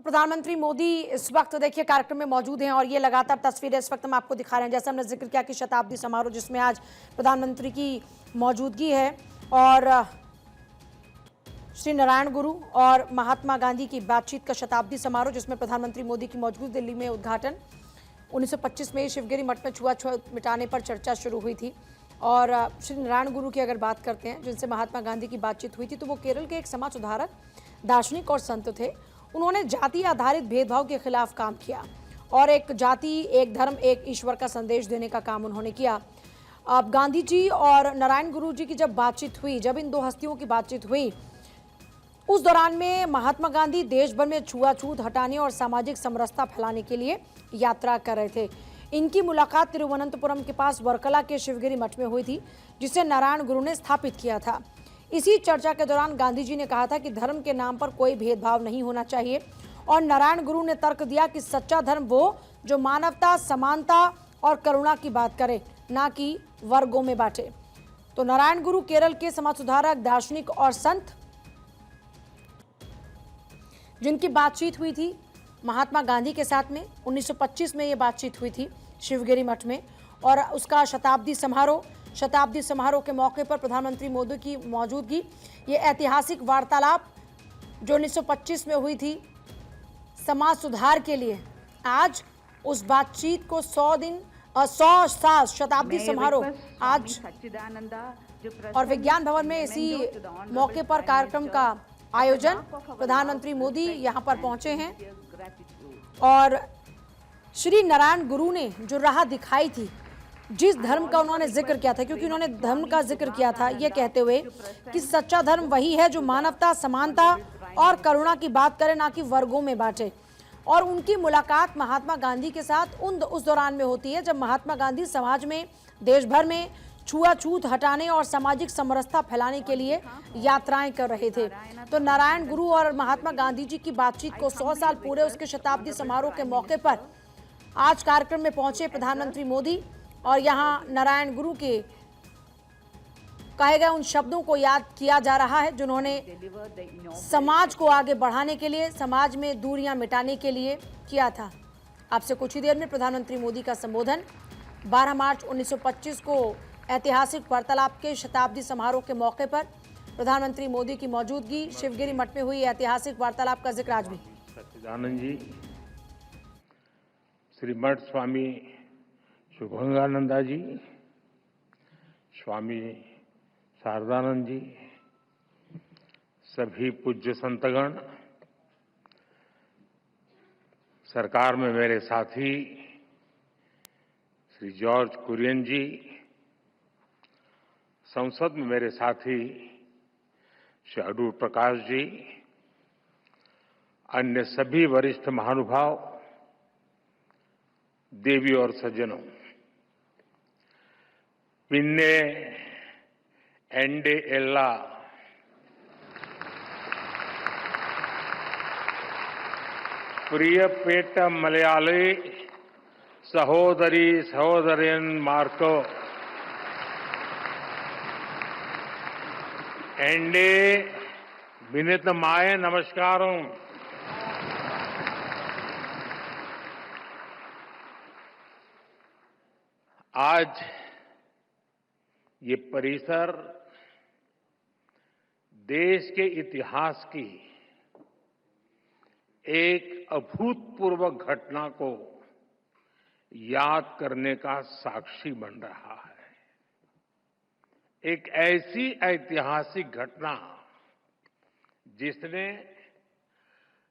प्रधानमंत्री मोदी इस वक्त देखिए कार्यक्रम में मौजूद हैं और ये लगातार तस्वीरें इस वक्त हम आपको दिखा रहे हैं। जैसे हमने जिक्र किया कि शताब्दी समारोह जिसमें आज प्रधानमंत्री की मौजूदगी है और श्री नारायण गुरु और महात्मा गांधी की बातचीत का शताब्दी समारोह जिसमें प्रधानमंत्री मोदी की मौजूद दिल्ली में उद्घाटन 1925 में शिवगिरी मठ में छुआछूत मिटाने पर चर्चा शुरू हुई थी। और श्री नारायण गुरु की अगर बात करते हैं जिनसे महात्मा गांधी की बातचीत हुई थी तो वो केरल के एक समाज सुधारक, दार्शनिक और संत थे। उन्होंने जाति आधारित भेदभाव के खिलाफ काम किया और एक जाति, एक धर्म, एक ईश्वर का संदेश देने का काम उन्होंने किया। अब गांधी जी और नारायण गुरु जी की जब बातचीत हुई, जब इन दो हस्तियों की बातचीत हुई, उस दौरान में महात्मा गांधी देश भर में छुआछूत हटाने और सामाजिक समरसता फैलाने के लिए यात्रा कर रहे थे। इनकी मुलाकात तिरुवनंतपुरम के पास वर्कला के शिवगिरी मठ में हुई थी जिसे नारायण गुरु ने स्थापित किया था। इसी चर्चा के दौरान गांधी जी ने कहा था कि धर्म के नाम पर कोई भेदभाव नहीं होना चाहिए और नारायण गुरु ने तर्क दिया कि सच्चा धर्म वो जो मानवता, समानता और करुणा की बात करे, ना कि वर्गों में बांटे। तो नारायण गुरु केरल के समाज सुधारक, दार्शनिक और संत जिनकी बातचीत हुई थी महात्मा गांधी के साथ में 1925 में ये बातचीत हुई थी शिवगिरी मठ में। और उसका शताब्दी समारोह के मौके पर प्रधानमंत्री मोदी की मौजूदगी, ये ऐतिहासिक वार्तालाप जो 1925 में हुई थी समाज सुधार के लिए, आज उस बातचीत को 100 साल शताब्दी समारोह आज और विज्ञान भवन में इसी मौके पर कार्यक्रम का आयोजन, प्रधानमंत्री मोदी यहां पर पहुंचे हैं और श्री नारायण गुरु ने जो राह दिखाई थी, जिस धर्म का उन्होंने जिक्र किया था, क्योंकि उन्होंने धर्म का जिक्र किया था ये कहते हुए कि सच्चा धर्म वही है जो मानवता, समानता और करुणा की बात करे, ना कि वर्गों में बांटे। और उनकी मुलाकात महात्मा गांधी के साथ उस दौरान में होती है जब महात्मा गांधी समाज में, देश भर में छुआछूत हटाने और सामाजिक समरसता फैलाने के लिए यात्राएं कर रहे थे। तो नारायण गुरु और महात्मा गांधी जी की बातचीत को 100 साल पूरे उसके शताब्दी समारोह के मौके पर आज कार्यक्रम में पहुंचे प्रधानमंत्री मोदी और यहां नारायण गुरु के कहे गए उन शब्दों को याद किया जा रहा है जिन्होंने समाज को आगे बढ़ाने के लिए, समाज में दूरियां मिटाने के लिए किया था। आपसे कुछ ही देर में प्रधानमंत्री मोदी का संबोधन 12 मार्च 1925 को ऐतिहासिक वार्तालाप के शताब्दी समारोह के मौके पर प्रधानमंत्री मोदी की मौजूदगी, शिवगिरी मठ में हुई ऐतिहासिक वार्तालाप का जिक्र आज भी। सच्चिदानंद जी, श्री मठ स्वामी शुभंगानंदा जी, स्वामी शारदानंद जी, सभी पूज्य संतगण, सरकार में मेरे साथी श्री जॉर्ज कुरियन जी, संसद में मेरे साथी श्री अडूर प्रकाश जी, अन्य सभी वरिष्ठ महानुभाव, देवी और सज्जनों, पिन्ने एंडे एल्ला प्रियपेट मलयाली सहोदरी सहोदरन मार्को एंडे विनित माय नमस्कारों। आज ये परिसर देश के इतिहास की एक अभूतपूर्व घटना को याद करने का साक्षी बन रहा है। एक ऐसी ऐतिहासिक घटना जिसने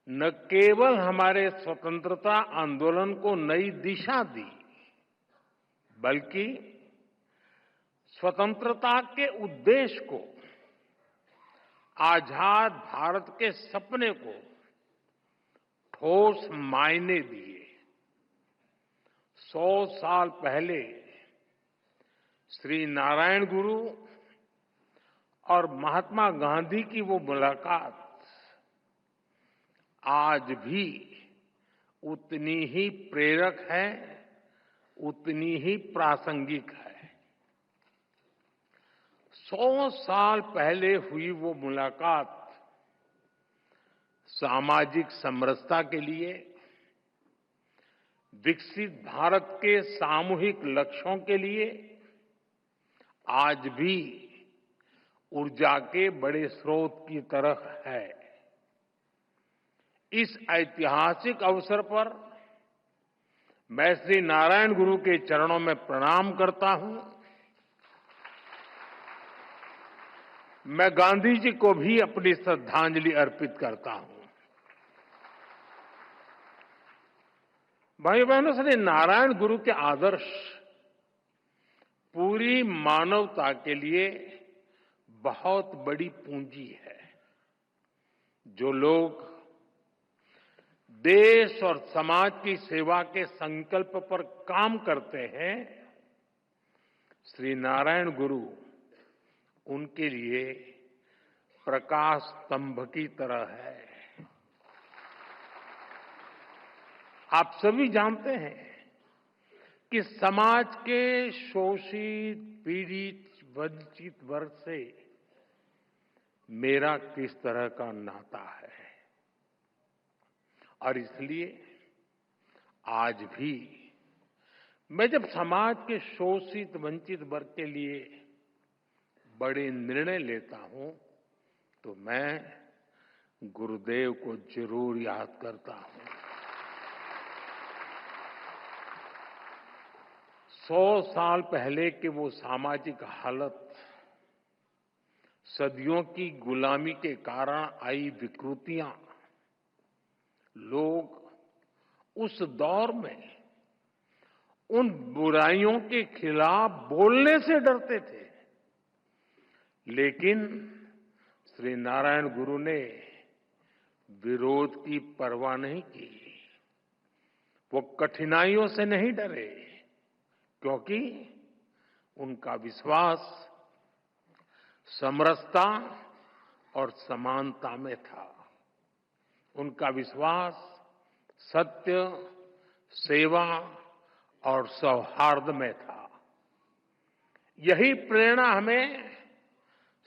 न केवल हमारे स्वतंत्रता आंदोलन को नई दिशा दी, बल्कि स्वतंत्रता के उद्देश्य को, आजाद भारत के सपने को ठोस मायने दिए। 100 साल पहले श्री नारायण गुरु और महात्मा गांधी की वो मुलाकात आज भी उतनी ही प्रेरक है, उतनी ही प्रासंगिक है। 100 साल पहले हुई वो मुलाकात सामाजिक समरसता के लिए, विकसित भारत के सामूहिक लक्ष्यों के लिए आज भी ऊर्जा के बड़े स्रोत की तरह है। इस ऐतिहासिक अवसर पर मैं श्री नारायण गुरु के चरणों में प्रणाम करता हूं। मैं गांधी जी को भी अपनी श्रद्धांजलि अर्पित करता हूं। भाई बहनों, श्री नारायण गुरु के आदर्श पूरी मानवता के लिए बहुत बड़ी पूंजी है। जो लोग देश और समाज की सेवा के संकल्प पर काम करते हैं, श्री नारायण गुरु उनके लिए प्रकाश स्तंभ की तरह है। आप सभी जानते हैं कि समाज के शोषित, पीड़ित, वंचित वर्ग से मेरा किस तरह का नाता है, और इसलिए आज भी मैं जब समाज के शोषित, वंचित वर्ग के लिए बड़े निर्णय लेता हूं तो मैं गुरुदेव को जरूर याद करता हूं। 100 साल पहले के वो सामाजिक हालत, सदियों की गुलामी के कारण आई विकृतियां, लोग उस दौर में उन बुराइयों के खिलाफ बोलने से डरते थे, लेकिन श्री नारायण गुरु ने विरोध की परवाह नहीं की। वो कठिनाइयों से नहीं डरे, क्योंकि उनका विश्वास समरसता और समानता में था। उनका विश्वास सत्य, सेवा और सौहार्द में था। यही प्रेरणा हमें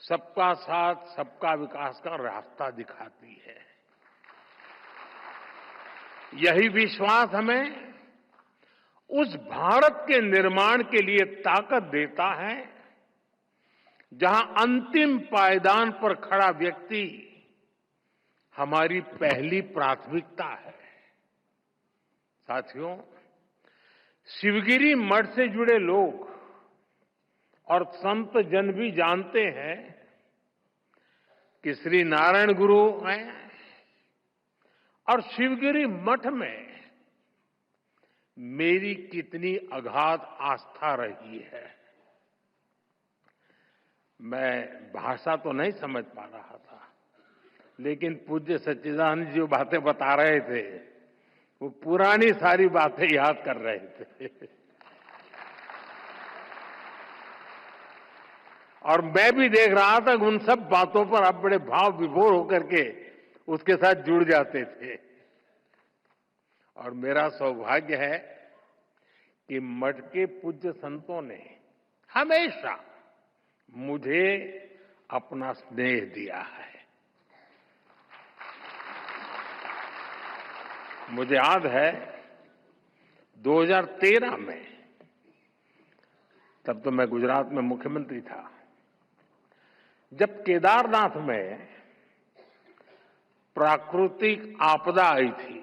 सबका साथ, सबका विकास का रास्ता दिखाती है। यही विश्वास हमें उस भारत के निर्माण के लिए ताकत देता है जहां अंतिम पायदान पर खड़ा व्यक्ति हमारी पहली प्राथमिकता है। साथियों, शिवगिरी मठ से जुड़े लोग और संत जन भी जानते हैं कि श्री नारायण गुरु हैं और शिवगिरी मठ में मेरी कितनी अगाध आस्था रही है। मैं भाषा तो नहीं समझ पा रहा था, लेकिन पूज्य सच्चिदानंद जी जो बातें बता रहे थे, वो पुरानी सारी बातें याद कर रहे थे। और मैं भी देख रहा था कि उन सब बातों पर आप बड़े भाव विभोर होकर के उसके साथ जुड़ जाते थे। और मेरा सौभाग्य है कि मठ के पूज्य संतों ने हमेशा मुझे अपना स्नेह दिया है। मुझे याद है 2013 में, तब तो मैं गुजरात में मुख्यमंत्री था, जब केदारनाथ में प्राकृतिक आपदा आई थी,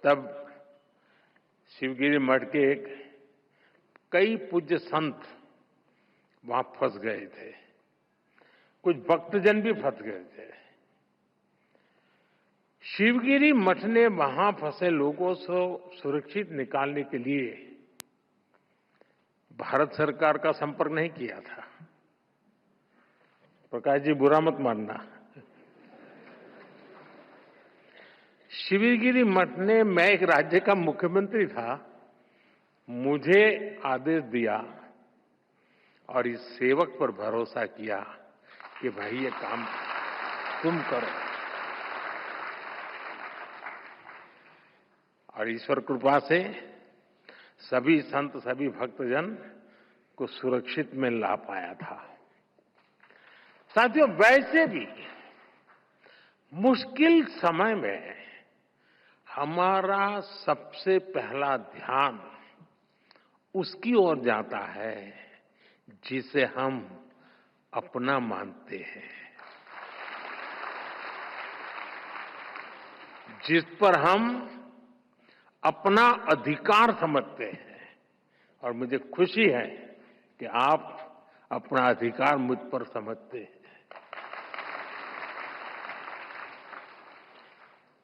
तब शिवगिरी मठ के कई पूज्य संत वहां फंस गए थे, कुछ भक्तजन भी फंस गए थे। शिवगिरी मठ ने वहां फंसे लोगों को सुरक्षित निकालने के लिए भारत सरकार का संपर्क नहीं किया था। प्रकाश जी, बुरा मत मानना। शिवगिरी मठ ने, मैं एक राज्य का मुख्यमंत्री था, मुझे आदेश दिया और इस सेवक पर भरोसा किया कि भाई ये काम तुम करो। और ईश्वर कृपा से सभी संत, सभी भक्तजन को सुरक्षित में ला पाया था। साथियों, वैसे भी मुश्किल समय में हमारा सबसे पहला ध्यान उसकी ओर जाता है जिसे हम अपना मानते हैं, जिस पर हम अपना अधिकार समझते हैं। और मुझे खुशी है कि आप अपना अधिकार मुझ पर समझते हैं।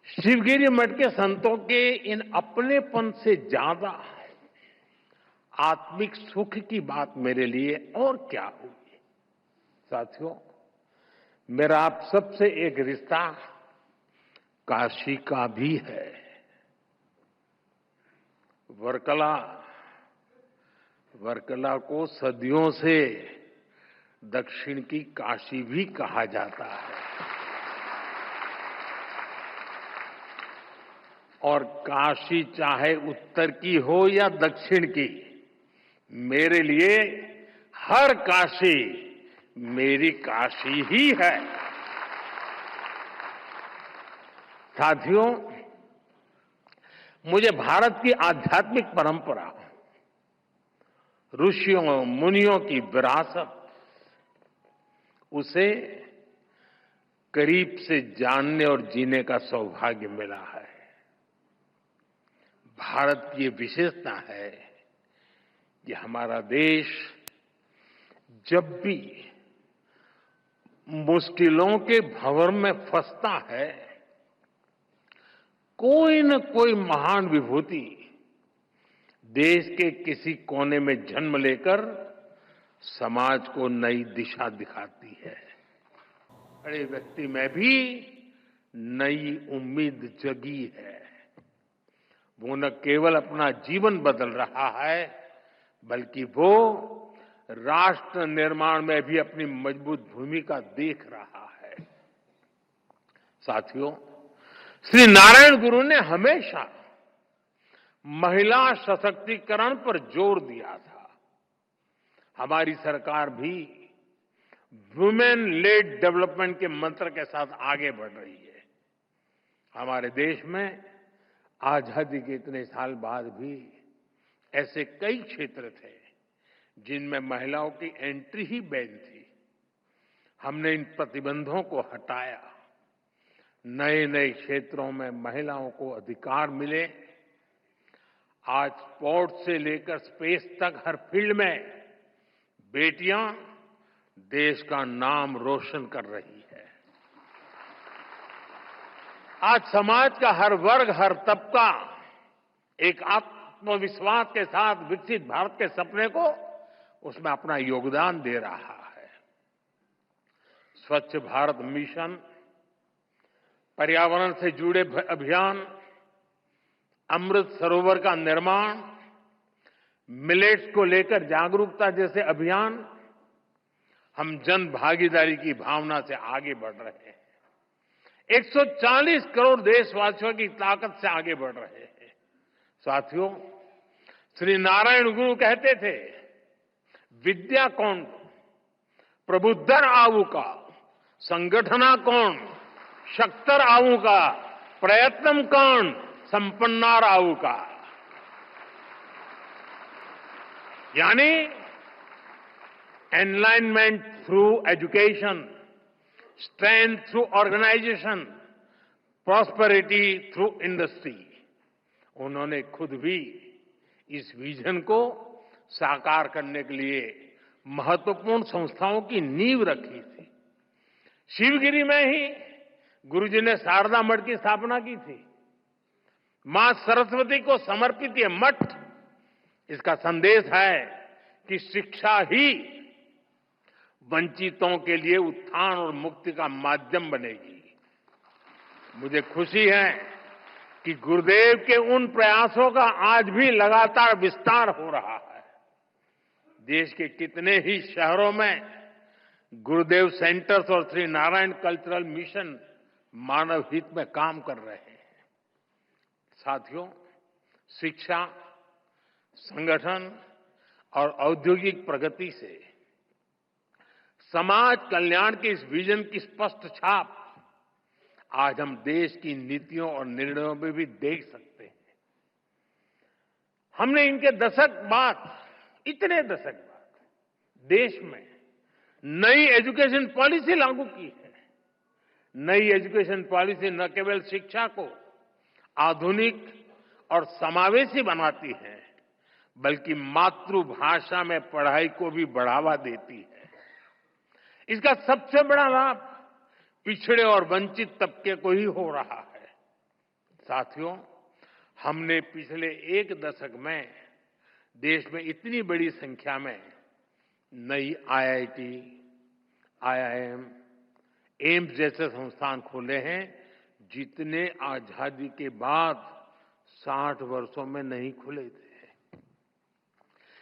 शिवगिरी मठ के संतों के इन अपनेपन से ज्यादा आत्मिक सुख की बात मेरे लिए और क्या होगी। साथियों, मेरा आप सबसे एक रिश्ता काशी का भी है। वर्कला को सदियों से दक्षिण की काशी भी कहा जाता है। और काशी चाहे उत्तर की हो या दक्षिण की, मेरे लिए हर काशी मेरी काशी ही है। साथियों, मुझे भारत की आध्यात्मिक परंपरा, ऋषियों मुनियों की विरासत, उसे करीब से जानने और जीने का सौभाग्य मिला है। भारत की ये विशेषता है कि हमारा देश जब भी मुश्किलों के भंवर में फंसता है, कोई न कोई महान विभूति देश के किसी कोने में जन्म लेकर समाज को नई दिशा दिखाती है। बड़े व्यक्ति में भी नई उम्मीद जगी है। वो न केवल अपना जीवन बदल रहा है, बल्कि वो राष्ट्र निर्माण में भी अपनी मजबूत भूमिका देख रहा है। साथियों, श्री नारायण गुरु ने हमेशा महिला सशक्तिकरण पर जोर दिया था। हमारी सरकार भी वुमेन लेड डेवलपमेंट के मंत्र के साथ आगे बढ़ रही है। हमारे देश में आजादी के इतने साल बाद भी ऐसे कई क्षेत्र थे जिनमें महिलाओं की एंट्री ही बैन थी। हमने इन प्रतिबंधों को हटाया, नए नए क्षेत्रों में महिलाओं को अधिकार मिले। आज स्पोर्ट्स से लेकर स्पेस तक हर फील्ड में बेटियां देश का नाम रोशन कर रही है। आज समाज का हर वर्ग, हर तबका एक आत्मविश्वास के साथ विकसित भारत के सपने को उसमें अपना योगदान दे रहा है। स्वच्छ भारत मिशन, पर्यावरण से जुड़े अभियान, अमृत सरोवर का निर्माण, मिलेट्स को लेकर जागरूकता जैसे अभियान, हम जन भागीदारी की भावना से आगे बढ़ रहे हैं। 140 करोड़ देशवासियों की ताकत से आगे बढ़ रहे हैं। साथियों, श्री नारायण गुरु कहते थे, विद्या कौन प्रबुद्धर आऊ का, संगठना कौन शक्तर आऊ का, प्रयत्नम कौन संपन्नार आऊ का। यानी enlightenment through education, strength through organisation, prosperity through industry. उन्होंने खुद भी इस विजन को साकार करने के लिए महत्वपूर्ण संस्थाओं की नींव रखी थी। शिवगिरी में ही गुरुजी ने शारदा मठ की स्थापना की थी। मां सरस्वती को समर्पित ये मठ, इसका संदेश है कि शिक्षा ही वंचितों के लिए उत्थान और मुक्ति का माध्यम बनेगी। मुझे खुशी है कि गुरुदेव के उन प्रयासों का आज भी लगातार विस्तार हो रहा है। देश के कितने ही शहरों में गुरुदेव सेंटर्स और श्री नारायण कल्चरल मिशन मानव हित में काम कर रहे हैं। साथियों, शिक्षा, संगठन और औद्योगिक प्रगति से समाज कल्याण के इस विजन की स्पष्ट छाप आज हम देश की नीतियों और निर्णयों में भी देख सकते हैं। हमने इनके दशक बाद, इतने दशक बाद देश में नई एजुकेशन पॉलिसी लागू की है। नई एजुकेशन पॉलिसी न केवल शिक्षा को आधुनिक और समावेशी बनाती है, बल्कि मातृभाषा में पढ़ाई को भी बढ़ावा देती है। इसका सबसे बड़ा लाभ पिछड़े और वंचित तबके को ही हो रहा है। साथियों, हमने पिछले एक दशक में देश में इतनी बड़ी संख्या में नई आईआईटी, आईआईएम, एम्स जैसे संस्थान खोले हैं, जितने आजादी के बाद 60 वर्षों में नहीं खुले थे।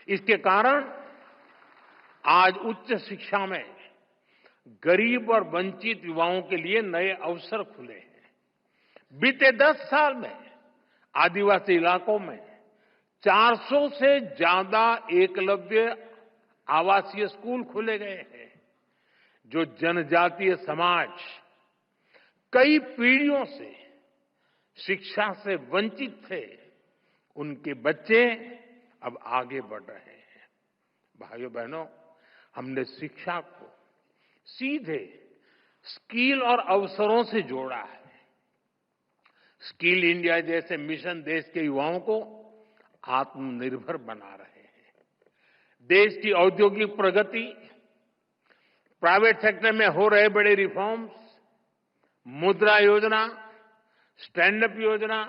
इसके कारण आज उच्च शिक्षा में गरीब और वंचित युवाओं के लिए नए अवसर खुले हैं। बीते 10 साल में आदिवासी इलाकों में 400 से ज्यादा एकलव्य आवासीय स्कूल खोले गए हैं। जो जनजातीय समाज कई पीढ़ियों से शिक्षा से वंचित थे, उनके बच्चे अब आगे बढ़ रहे हैं। भाइयों बहनों, हमने शिक्षा को सीधे स्किल और अवसरों से जोड़ा है। स्किल इंडिया जैसे मिशन देश के युवाओं को आत्मनिर्भर बना रहे हैं। देश की औद्योगिक प्रगति, प्राइवेट सेक्टर में हो रहे बड़े रिफॉर्म्स, मुद्रा योजना, स्टैंड अप योजना,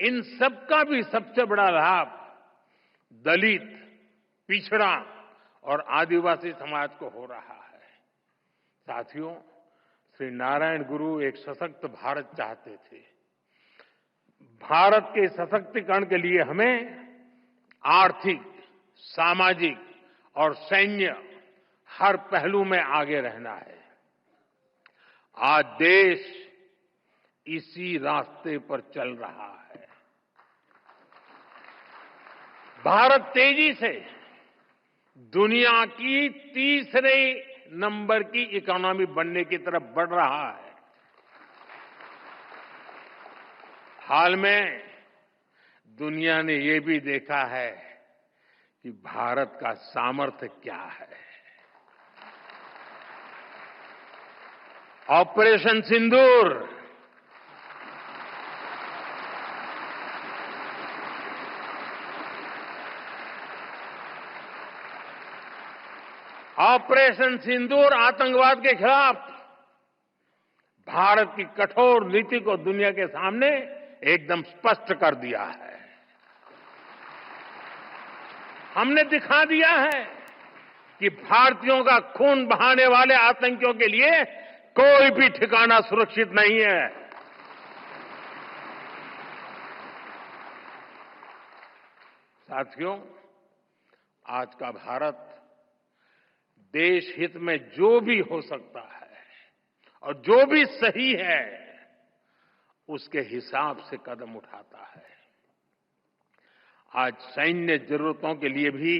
इन सबका भी सबसे बड़ा लाभ दलित, पिछड़ा और आदिवासी समाज को हो रहा है। साथियों, श्री नारायण गुरु एक सशक्त भारत चाहते थे। भारत के सशक्तिकरण के लिए हमें आर्थिक, सामाजिक और सैन्य हर पहलू में आगे रहना है। आज देश इसी रास्ते पर चल रहा है। भारत तेजी से दुनिया की तीसरे नंबर की इकोनॉमी बनने की तरफ बढ़ रहा है। हाल में दुनिया ने ये भी देखा है कि भारत का सामर्थ्य क्या है। ऑपरेशन सिंदूर, ऑपरेशन सिंदूर आतंकवाद के खिलाफ भारत की कठोर नीति को दुनिया के सामने एकदम स्पष्ट कर दिया है। हमने दिखा दिया है कि भारतीयों का खून बहाने वाले आतंकियों के लिए कोई भी ठिकाना सुरक्षित नहीं है। साथियों, आज का भारत देश हित में जो भी हो सकता है और जो भी सही है, उसके हिसाब से कदम उठाता है। आज सैन्य जरूरतों के लिए भी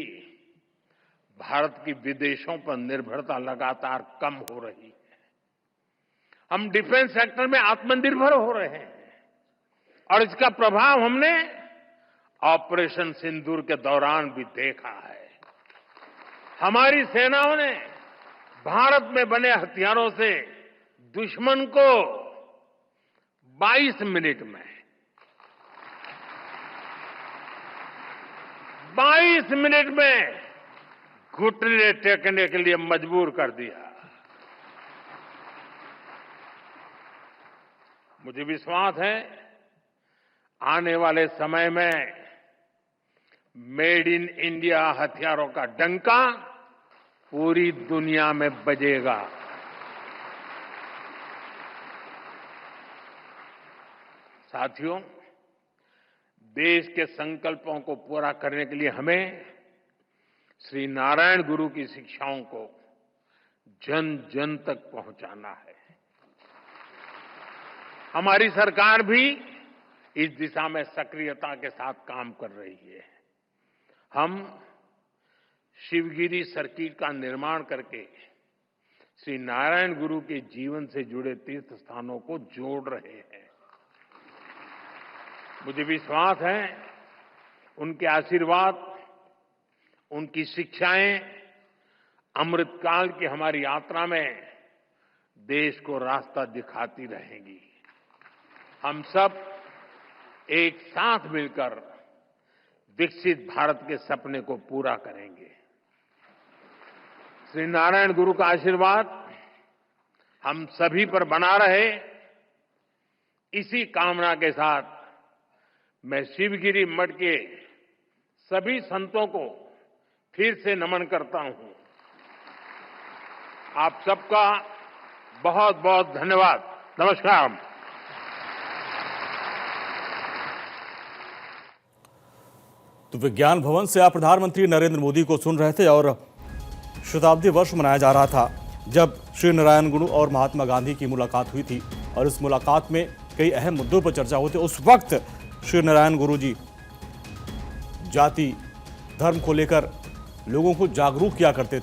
भारत की विदेशों पर निर्भरता लगातार कम हो रही है। हम डिफेंस सेक्टर में आत्मनिर्भर हो रहे हैं और इसका प्रभाव हमने ऑपरेशन सिंदूर के दौरान भी देखा है। हमारी सेनाओं ने भारत में बने हथियारों से दुश्मन को 22 मिनट में 22 मिनट में घुटने टेकने के लिए मजबूर कर दिया। मुझे विश्वास है आने वाले समय में मेड इन इंडिया हथियारों का डंका पूरी दुनिया में बजेगा। साथियों, देश के संकल्पों को पूरा करने के लिए हमें श्री नारायण गुरु की शिक्षाओं को जन जन तक पहुंचाना है। हमारी सरकार भी इस दिशा में सक्रियता के साथ काम कर रही है। हम शिवगिरी सर्किट का निर्माण करके श्री नारायण गुरु के जीवन से जुड़े तीर्थ स्थानों को जोड़ रहे हैं। मुझे विश्वास है उनके आशीर्वाद, उनकी शिक्षाएं अमृतकाल की हमारी यात्रा में देश को रास्ता दिखाती रहेंगी। हम सब एक साथ मिलकर विकसित भारत के सपने को पूरा करेंगे। श्री नारायण गुरु का आशीर्वाद हम सभी पर बना रहे, इसी कामना के साथ मैं शिवगिरी मठ के सभी संतों को फिर से नमन करता हूं। आप सबका बहुत बहुत धन्यवाद। नमस्कार। तो विज्ञान भवन से आप प्रधानमंत्री नरेंद्र मोदी को सुन रहे थे और शताब्दी वर्ष मनाया जा रहा था जब श्री नारायण गुरु और महात्मा गांधी की मुलाकात हुई थी और इस मुलाकात में कई अहम मुद्दों पर चर्चा हुई थी। उस वक्त श्री नारायण गुरु जी जाति धर्म को लेकर लोगों को जागरूक किया करते